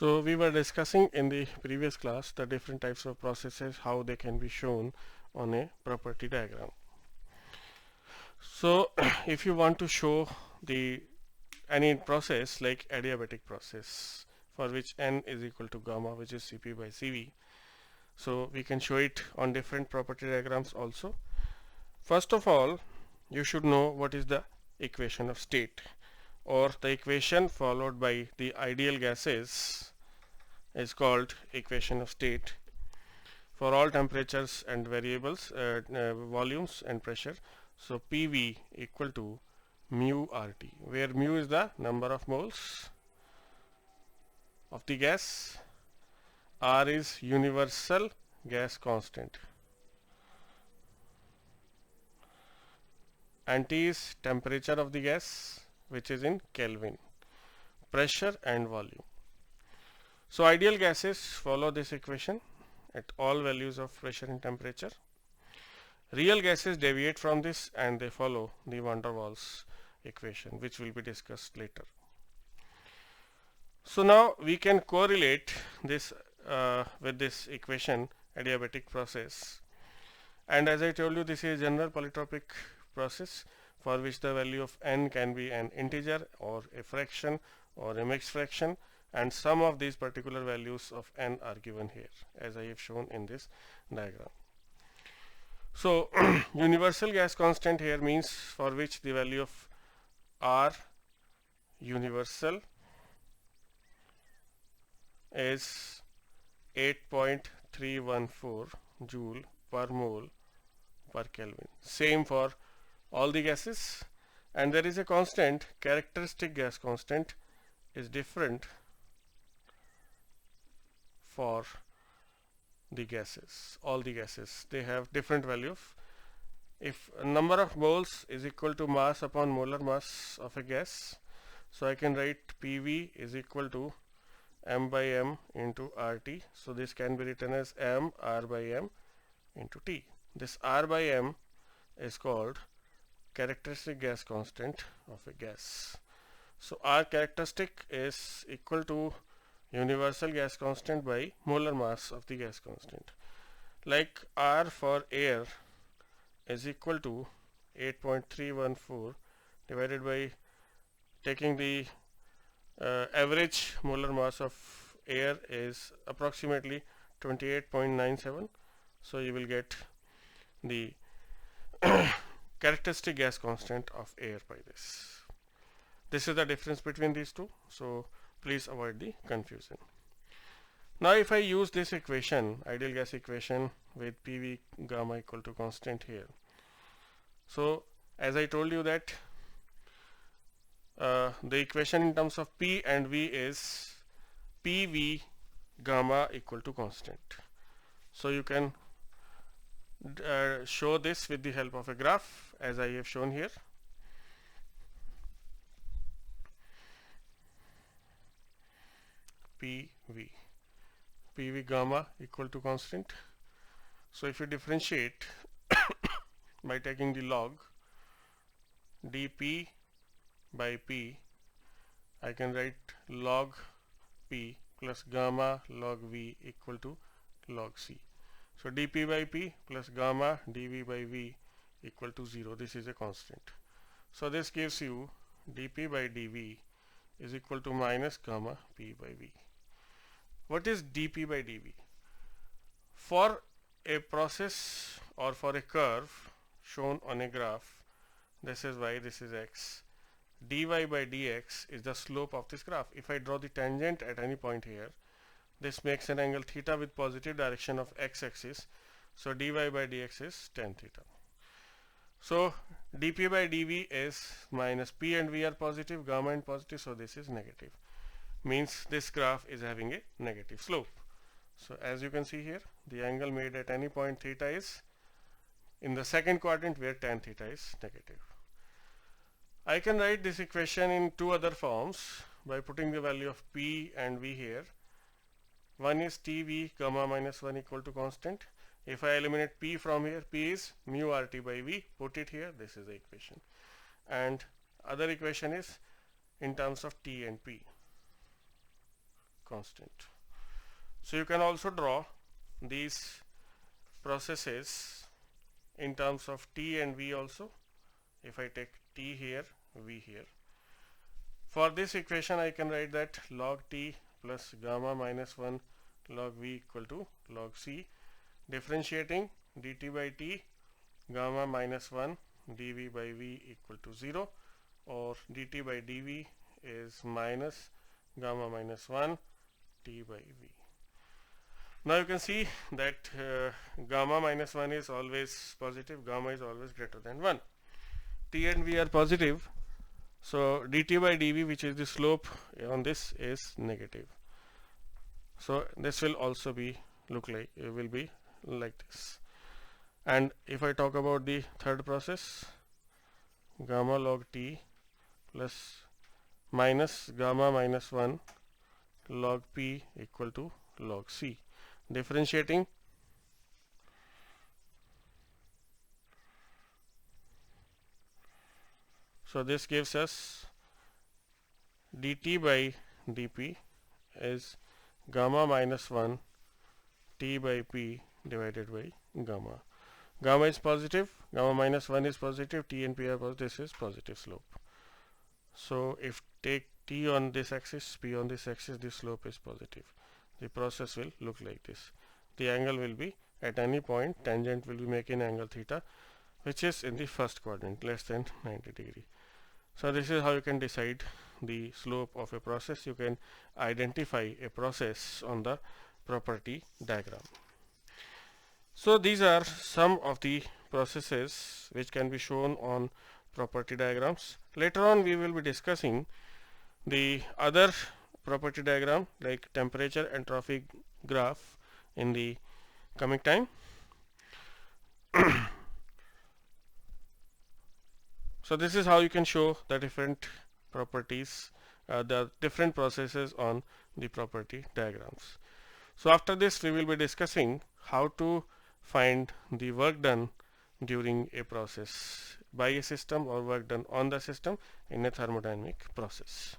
So we were discussing in the previous class the different types of processes, how they can be shown on a property diagram. So if you want to show the any process like adiabatic process for which n is equal to gamma, which is Cp by Cv, so we can show it on different property diagrams also. First of all, you should know what is the equation of state, or the equation followed by the ideal gases is called equation of state for all temperatures and variables, volumes and pressure. So PV equal to mu RT, where mu is the number of moles of the gas, R is universal gas constant, and T is temperature of the gas, which is in Kelvin, pressure and volume. So ideal gases follow this equation at all values of pressure and temperature. Real gases deviate from this and they follow the van der Waals equation, which will be discussed later. So now we can correlate this with this equation, adiabatic process. And as I told you, this is a general polytropic process for which the value of n can be an integer or a fraction or a mixed fraction, and some of these particular values of n are given here as I have shown in this diagram. So universal gas constant here means for which the value of R universal is 8.314 joule per mole per Kelvin. Same for all the gases, and there is a constant, characteristic gas constant is different for the gases. All the gases, they have different value. If number of moles is equal to mass upon molar mass of a gas, so I can write PV is equal to m by m into RT. So this can be written as m R by m into T. This R by m is called characteristic gas constant of a gas. So R characteristic is equal to universal gas constant by molar mass of the gas constant. Like R for air is equal to 8.314 divided by taking the average molar mass of air is approximately 28.97. So you will get the characteristic gas constant of air by this. This is the difference between these two. So please avoid the confusion. Now if I use this equation, ideal gas equation with PV gamma equal to constant here. So as I told you that the equation in terms of P and V is PV gamma equal to constant. So you can show this with the help of a graph as I have shown here. PV gamma equal to constant. So if you differentiate by taking the log dP by P, I can write log P plus gamma log V equal to log C. So dP by P plus gamma dV by V equal to 0. This is a constant. So this gives you dP by dV is equal to minus gamma P by V. What is dP by dV? For a process or for a curve shown on a graph, this is y, this is x, dy by dx is the slope of this graph. If I draw the tangent at any point here, this makes an angle theta with positive direction of x-axis. So dy by dx is tan theta. So dP by dV is minus, P and V are positive, gamma and positive, so this is negative. Means this graph is having a negative slope. So as you can see here, the angle made at any point theta is in the second quadrant where tan theta is negative. I can write this equation in two other forms by putting the value of P and V here. One is TV gamma minus 1 equal to constant. If I eliminate P from here, P is mu RT by V, put it here, this is the equation. And other equation is in terms of T and P. constant. So you can also draw these processes in terms of t and v also. If I take t here, v here. For this equation I can write that log t plus gamma minus 1 log v equal to log c, differentiating dt by t gamma minus 1 dv by v equal to 0, or dt by dv is minus gamma minus 1 t by v. Now you can see that gamma minus 1 is always positive, gamma is always greater than 1. T and v are positive, so dt by dv, which is the slope on this, is negative. So this will also be will be like this. And if I talk about the third process, gamma log t plus minus gamma minus 1 log p equal to log c, differentiating so this gives us dt by dp is gamma minus 1 t by p divided by gamma. Gamma is positive, gamma minus 1 is positive, t and p are positive, this is positive slope. So if take t on this axis, p on this axis, this slope is positive. The process will look like this. The angle will be at any point, tangent will be making angle theta, which is in the first quadrant, less than 90 degree. So this is how you can decide the slope of a process. You can identify a process on the property diagram. So these are some of the processes which can be shown on property diagrams. Later on we will be discussing the other property diagram like temperature entropy graph in the coming time. So this is how you can show the different properties, the different processes on the property diagrams. So after this we will be discussing how to find the work done during a process by a system or work done on the system in a thermodynamic process.